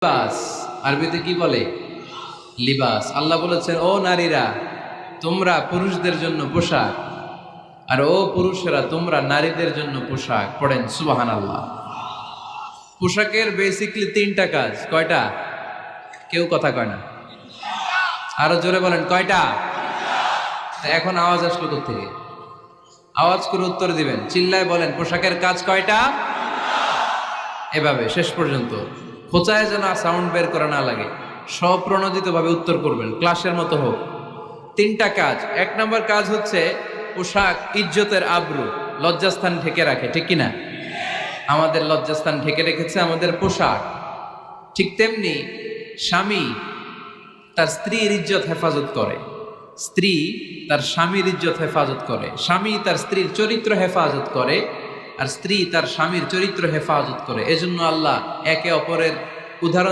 লিবাস আরবিতে কি বলে? লিবাস। আল্লাহ বলেছেন, ও নারীরা তোমরা পুরুষদের জন্য পোশাক, আর ও পুরুষেরা তোমরা নারীদের জন্য পোশাক। পড়েন সুবহানাল্লাহ। পোশাকের বেসিকলি তিনটা কাজ। কয়টা? কেউ কথা কয় না, আরো জোরে বলেন কয়টা? এখন আওয়াজ আসলো কোত্থেকে? আওয়াজ করে উত্তর দিবেন, চিল্লায় বলেন পোশাকের কাজ কয়টা? এভাবে শেষ পর্যন্ত খোঁচায় যেন সাউন্ড বের করা না লাগে, স্বপ্রণোদিত ভাবে উত্তর করবেন, ক্লাসের মতো হোক। তিনটা কাজ। এক নম্বর কাজ হচ্ছে পোশাক ইজ্জতের আবরু, লজ্জাস্থান ঢেকে রাখে, ঠিক কিনা? আমাদের লজ্জাস্থান ঢেকে রেখেছে আমাদের পোশাক। ঠিক তেমনি স্বামী তার স্ত্রীর ইজ্জত হেফাজত করে, স্ত্রী তার স্বামীর ইজ্জত হেফাজত করে, স্বামী তার স্ত্রীর চরিত্র হেফাজত করে, আর স্ত্রী তার স্বামীর চরিত্র হেফাজত করে। এজন্য আল্লাহ একে অপরের উদাহরণ